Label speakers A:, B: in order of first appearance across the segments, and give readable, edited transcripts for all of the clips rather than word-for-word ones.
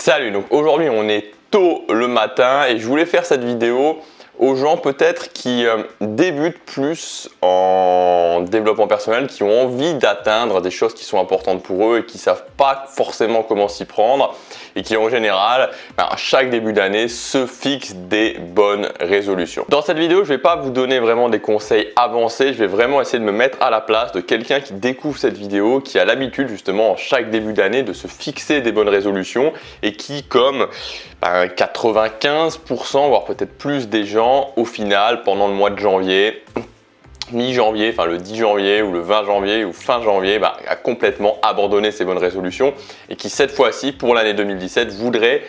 A: Salut, donc aujourd'hui on est tôt le matin et je voulais faire cette vidéo aux gens peut-être qui débutent plus en développement personnel, qui ont envie d'atteindre des choses qui sont importantes pour eux et qui ne savent pas forcément comment s'y prendre et qui en général, à chaque début d'année, se fixent des bonnes résolutions. Dans cette vidéo, je ne vais pas vous donner vraiment des conseils avancés, je vais vraiment essayer de me mettre à la place de quelqu'un qui découvre cette vidéo, qui a l'habitude justement en chaque début d'année de se fixer des bonnes résolutions et qui, comme 95%, voire peut-être plus des gens, au final, pendant le mois de janvier, mi-janvier, enfin le 10 janvier ou le 20 janvier ou fin janvier, a complètement abandonné ses bonnes résolutions et qui cette fois-ci, pour l'année 2017, voudrait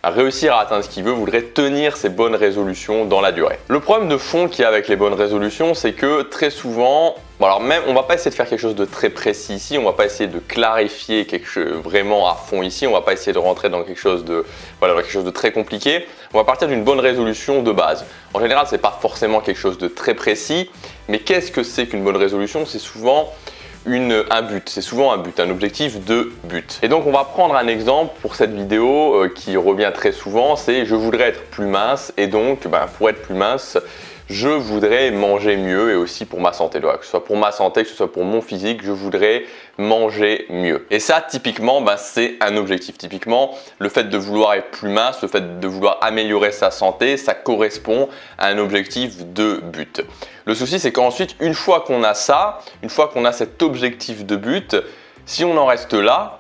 A: réussir à atteindre ce qu'il veut, voudrait tenir ses bonnes résolutions dans la durée. Le problème de fond qu'il y a avec les bonnes résolutions, c'est que très souvent, alors même, on va pas essayer de faire quelque chose de très précis ici, on va pas essayer de clarifier quelque chose vraiment à fond ici, on va pas essayer de rentrer dans quelque chose de, quelque chose de très compliqué. On va partir d'une bonne résolution de base. En général, c'est pas forcément quelque chose de très précis, mais qu'est-ce que c'est qu'une bonne résolution? C'est souvent un but, c'est souvent un but, un objectif de but. Et donc on va prendre un exemple pour cette vidéo qui revient très souvent, c'est je voudrais être plus mince et donc pour être plus mince, je voudrais manger mieux et aussi pour ma santé. Que ce soit pour ma santé, que ce soit pour mon physique, je voudrais manger mieux. Et ça, typiquement, c'est un objectif. Typiquement, le fait de vouloir être plus mince, le fait de vouloir améliorer sa santé, ça correspond à un objectif de but. Le souci, c'est qu'ensuite, une fois qu'on a ça, une fois qu'on a cet objectif de but, si on en reste là,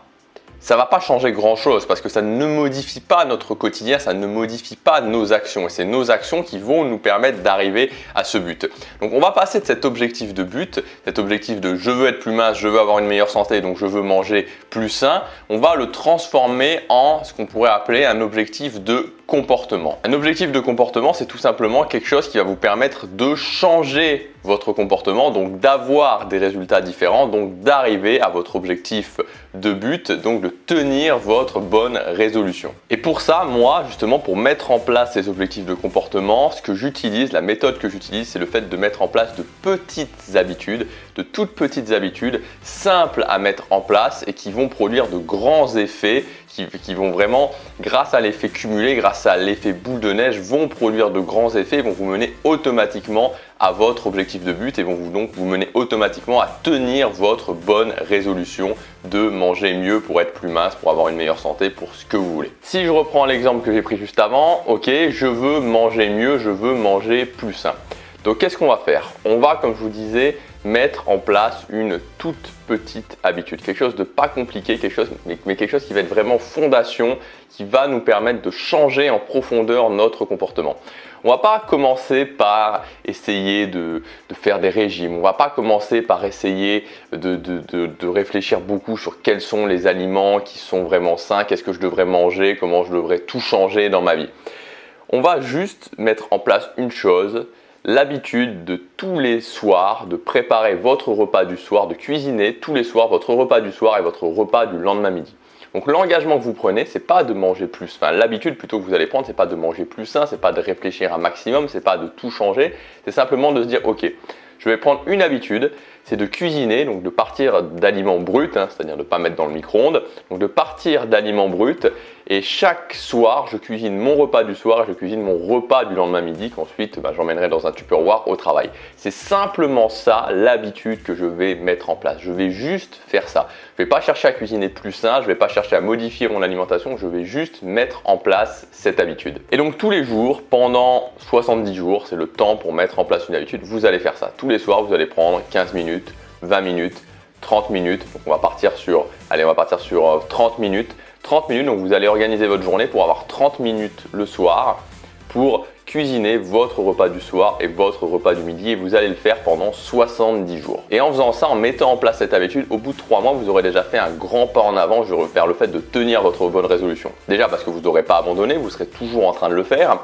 A: ça ne va pas changer grand chose parce que ça ne modifie pas notre quotidien, ça ne modifie pas nos actions et c'est nos actions qui vont nous permettre d'arriver à ce but. Donc on va passer de cet objectif de but, cet objectif de je veux être plus mince, je veux avoir une meilleure santé, donc je veux manger plus sain, on va le transformer en ce qu'on pourrait appeler un objectif de comportement. Un objectif de comportement, c'est tout simplement quelque chose qui va vous permettre de changer votre comportement, donc d'avoir des résultats différents, donc d'arriver à votre objectif de but, donc de tenir votre bonne résolution. Et pour ça, moi, justement, pour mettre en place ces objectifs de comportement, ce que j'utilise, la méthode que j'utilise, c'est le fait de mettre en place de petites habitudes, de toutes petites habitudes simples à mettre en place et qui vont produire de grands effets, qui vont vraiment, grâce à l'effet cumulé, grâce à l'effet boule de neige, vont produire de grands effets et vont vous mener automatiquement à votre objectif de but et vont donc vous mener automatiquement à tenir votre bonne résolution de manger mieux pour être plus mince, pour avoir une meilleure santé, pour ce que vous voulez. Si je reprends l'exemple que j'ai pris juste avant, ok, je veux manger mieux, je veux manger plus sain. Donc qu'est-ce qu'on va faire? On va, comme je vous disais, mettre en place une toute petite habitude, quelque chose de pas compliqué, mais quelque chose qui va être vraiment fondation, qui va nous permettre de changer en profondeur notre comportement. On va pas commencer par essayer de faire des régimes, on va pas commencer par essayer de réfléchir beaucoup sur quels sont les aliments qui sont vraiment sains, qu'est-ce que je devrais manger, comment je devrais tout changer dans ma vie. On va juste mettre en place une chose, l'habitude de tous les soirs de préparer votre repas du soir, de cuisiner tous les soirs votre repas du soir et votre repas du lendemain midi. Donc l'engagement que vous prenez, c'est pas de manger plus, l'habitude plutôt que vous allez prendre, c'est pas de manger plus sain, c'est pas de réfléchir un maximum, c'est pas de tout changer, c'est simplement de se dire ok, je vais prendre une habitude, c'est de cuisiner, donc de partir d'aliments bruts, c'est-à-dire de ne pas mettre dans le micro-ondes, donc de partir d'aliments bruts et chaque soir, je cuisine mon repas du soir et je cuisine mon repas du lendemain midi qu'ensuite j'emmènerai dans un Tupperware au travail. C'est simplement ça l'habitude que je vais mettre en place. Je vais juste faire ça. Je ne vais pas chercher à cuisiner plus sain, je ne vais pas chercher à modifier mon alimentation, je vais juste mettre en place cette habitude. Et donc tous les jours, pendant 70 jours, c'est le temps pour mettre en place une habitude, vous allez faire ça. Tous les soirs, vous allez prendre 15 minutes, 20 minutes, 30 minutes. Donc on va partir sur 30 minutes. 30 minutes, donc vous allez organiser votre journée pour avoir 30 minutes le soir pour cuisiner votre repas du soir et votre repas du midi et vous allez le faire pendant 70 jours. Et en faisant ça, en mettant en place cette habitude, au bout de 3 mois, vous aurez déjà fait un grand pas en avant vers le fait de tenir votre bonne résolution. Déjà parce que vous n'aurez pas abandonné, vous serez toujours en train de le faire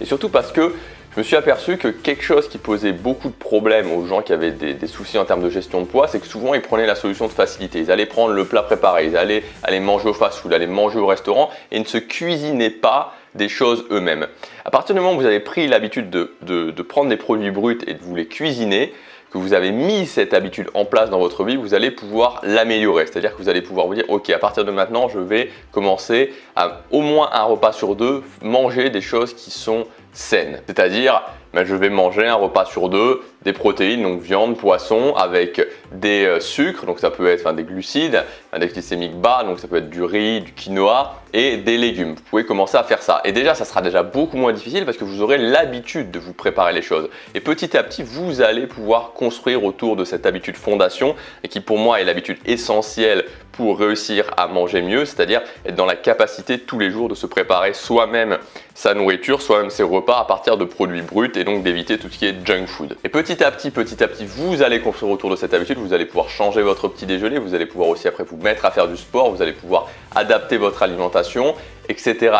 A: et surtout parce que je me suis aperçu que quelque chose qui posait beaucoup de problèmes aux gens qui avaient des soucis en termes de gestion de poids, c'est que souvent ils prenaient la solution de facilité. Ils allaient prendre le plat préparé, ils allaient aller manger au fast-food, aller manger au restaurant et ne se cuisinaient pas des choses eux-mêmes. À partir du moment où vous avez pris l'habitude de prendre des produits bruts et de vous les cuisiner, que vous avez mis cette habitude en place dans votre vie, vous allez pouvoir l'améliorer. C'est-à-dire que vous allez pouvoir vous dire, ok, à partir de maintenant, je vais commencer à au moins un repas sur deux manger des choses qui sont saines. C'est-à-dire, je vais manger un repas sur deux, des protéines, donc viande, poisson, avec des sucres, donc ça peut être des glucides, index glycémique bas, donc ça peut être du riz, du quinoa et des légumes. Vous pouvez commencer à faire ça. Et déjà, ça sera déjà beaucoup moins difficile parce que vous aurez l'habitude de vous préparer les choses. Et petit à petit, vous allez pouvoir construire autour de cette habitude fondation et qui pour moi est l'habitude essentielle pour réussir à manger mieux, c'est-à-dire être dans la capacité tous les jours de se préparer soi-même sa nourriture, soi-même ses repas à partir de produits bruts et donc d'éviter tout ce qui est junk food. Et petit à petit, vous allez construire autour de cette habitude, vous allez pouvoir changer votre petit déjeuner, vous allez pouvoir aussi après vous mettre à faire du sport, vous allez pouvoir adapter votre alimentation, etc.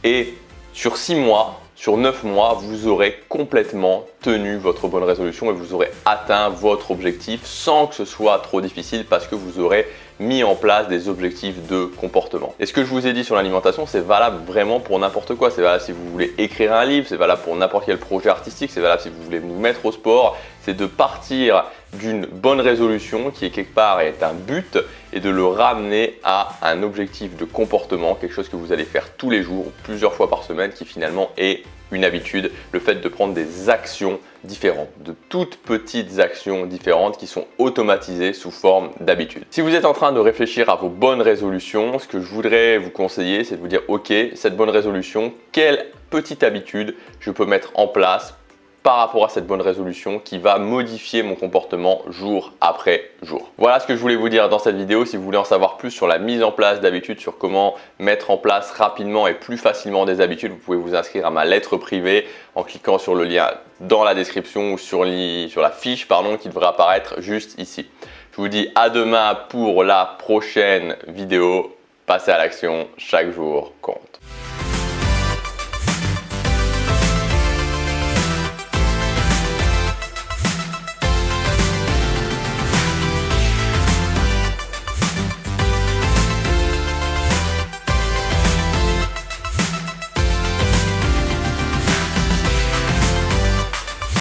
A: Et sur 6 mois, sur 9 mois, vous aurez complètement tenu votre bonne résolution et vous aurez atteint votre objectif sans que ce soit trop difficile parce que vous aurez mis en place des objectifs de comportement. Et ce que je vous ai dit sur l'alimentation, c'est valable vraiment pour n'importe quoi. C'est valable si vous voulez écrire un livre, c'est valable pour n'importe quel projet artistique, c'est valable si vous voulez vous mettre au sport. C'est de partir d'une bonne résolution qui est quelque part est un but et de le ramener à un objectif de comportement, quelque chose que vous allez faire tous les jours, plusieurs fois par semaine, qui finalement est une habitude, le fait de prendre des actions différentes, de toutes petites actions différentes qui sont automatisées sous forme d'habitude. Si vous êtes en train de réfléchir à vos bonnes résolutions, ce que je voudrais vous conseiller, c'est de vous dire ok, cette bonne résolution, quelle petite habitude je peux mettre en place par rapport à cette bonne résolution qui va modifier mon comportement jour après jour. Voilà ce que je voulais vous dire dans cette vidéo. Si vous voulez en savoir plus sur la mise en place d'habitudes, sur comment mettre en place rapidement et plus facilement des habitudes, vous pouvez vous inscrire à ma lettre privée en cliquant sur le lien dans la description ou sur la fiche qui devrait apparaître juste ici. Je vous dis à demain pour la prochaine vidéo. Passez à l'action, chaque jour compte.